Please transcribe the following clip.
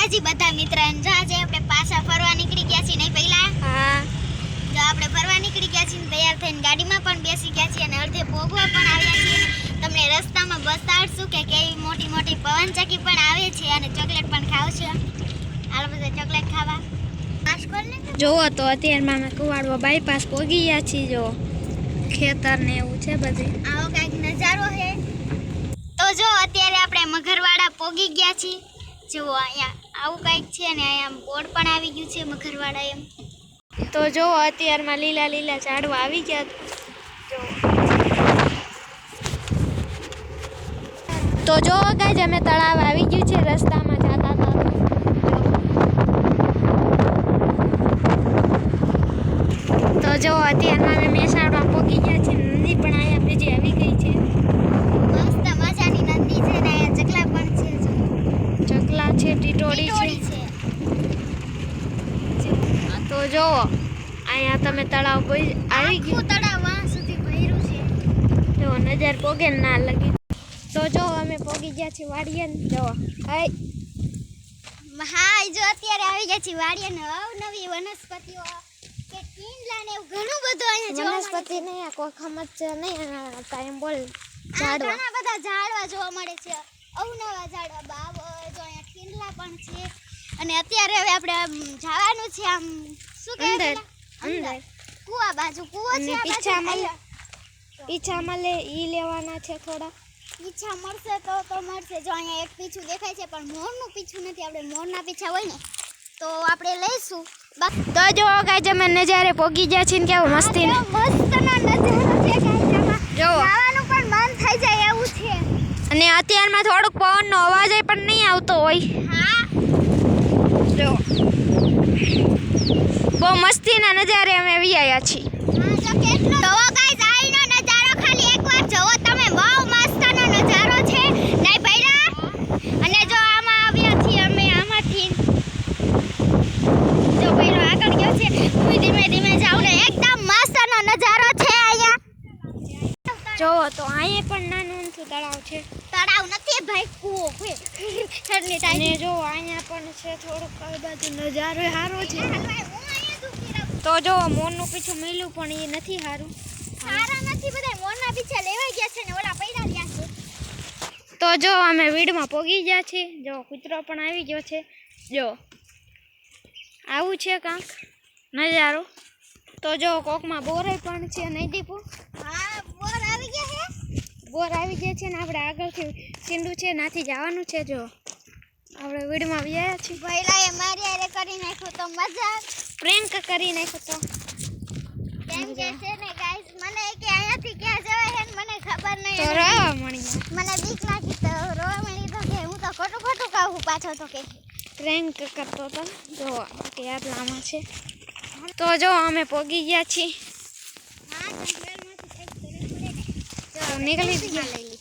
માતાજી બધા મિત્રોને જો આજે આપણે પાછા ફરવા નીકળી ગયા છીએ નહીં પહેલા હા જો આપણે ફરવા નીકળી ગયા છીએ તૈયાર થઈને ગાડીમાં પણ બેસી ગયા છીએ અને અડધે ભોગવા પણ આવ્યા છીએ તમને રસ્તામાં બતાડશું કે કેવી મોટી મોટી પવનચક્કી પણ આવે છે અને ચોકલેટ પણ ખાવશે હાલો બધા ચોકલેટ ખાવા જોવો તો અત્યારમાં અમે કુવાડવા બાયપાસ પહોંચી ગયા છીએ જો ખેતર ને એવું છે બધું આવો કાંઈક નજારો છે તો જો અત્યારે આપણે મગરવાડા પહોંચી ગયા છીએ જો અહીંયા આવું કાંઈક છે અને અહીંયા બોર્ડ પણ આવી ગયું છે મગરવાડા એમ તો જો અત્યારમાં લીલા લીલા ઝાડવા આવી ગયા જો તો જો ગાઈઝ અમે તળાવ આવી ગયું છે રસ્તામાં જતા હતા તો જો અત્યારમાં અમે મહેસાણા પહોંચી ગયા છે નદી પણ અહીંયા બીજી આવી ગઈ છે મસ્ત મજાની નદી છે ને અહીંયા ચકલા પણ છે ચકલા છે ટીટોડી છે તો જો અહીંયા તમે તળાવ આવી ગયું તળાવ વાં સુધી ભર્યું છે જો નજર પોગે ના લગી તો જો અમે પોગી ગયા છીએ વાડીએ જો હાય હા જો અત્યારે આવી ગયા છીએ વાડીએ ને અવનવી વનસ્પતિઓ કે ટીંડલા ને એવું ઘણું બધું અહીંયા જોવા વનસ્પતિ નહીં કોઈ ખમત નહીં કાયમ બોલ ઝાડવા ઘણા બધા ઝાડવા જોવા મળે છે અવનવા ઝાડવા બાવળ જો અહીંયા ટીંડલા પણ છે અને અત્યારે હવે આપણે જવાનું છે આમ શું કહેવાય અંદર કુવા બાજુ કુવો છે પીછામાં લે ઈ લેવાના છે થોડા પીછા મળશે તો મળશે જો અહીંયા એક પીછું દેખાય છે પણ મોરનું પીછું નથી આપણે મોરના પીછા હોય ને તો આપણે લઈશું તો જો ગાઈઝ અમે નજારે પોગી ગયા છીએ ને કેવો મસ્તી મસ્તનો નજારો છે ગાઈઝ જો ખાવાનું પણ મન થઈ જાય એવું છે અને અત્યારમાં થોડુંક પવનનો અવાજ પણ નહીં આવતો હોય હા જો બહુ મસ્તીના નજારે અમે આવ્યા છીએ હા તો કેટલો જોવો ગાઈઝ આઈનો નજારો ખાલી એકવાર જોવો તમે બહુ મસ્તનો નજારો છે નહીં ભૈરા અને જો આમાં આવ્યા છીએ અમે આમાંથી જો ભૈરો આગળ ગયો છે હું ધીમે ધીમે જાઉં ને એકદમ મસ્તનો નજારો છે અહીંયા જોવો તો અહીંયા પણ નાનું તળાવ છે તળાવ નથી ભાઈ કૂવો છે ઠંડી થાય અને જો અહીંયા પણ છે થોડુંક આ બાજુ નજારો સારો છે તો જો મોરનું પીછું મિલું પણ એ નથી સારું સારા નથી બધા મોરના પીછા લેવાઈ ગયા છે ને ઓલા પૈડા રહ્યા છે તો જો અમે વીડમાં પોગી ગયા છીએ જો કૂતરો પણ આવી ગયો છે જો આવું છે કાંક નજારો તો જો કોકમાં બોરે પણ છે નહીં દીપુ હા બોર આવી ગયા છે બોર આવી ગયા છે ને આપણે આગળથી સીંડું છે નાથી જવાનું છે જો આપણે વીડમાં આવ્યા છીએ ભૈલાએ મારી હારે કરી નાખ્યું તો મજા પ્રેન્ક કરી નાખ્યો તો કેમ કે છે ને ગાઈસ મને કે અહીંયાથી ક્યાં જવાય છે ને મને ખબર નહીં તો રવા મળી મને બીક લાગી તો રોવા મળી તો કે હું તો ખોટું ખોટું કહું પાછો તો કે પ્રેન્ક કરતો હતો જો કે આટલામાં છે તો જો અમે પોગી ગયા છીએ હા જંગલમાંથી કંઈક તરફ પડે ને નીકળી ગયા લઈ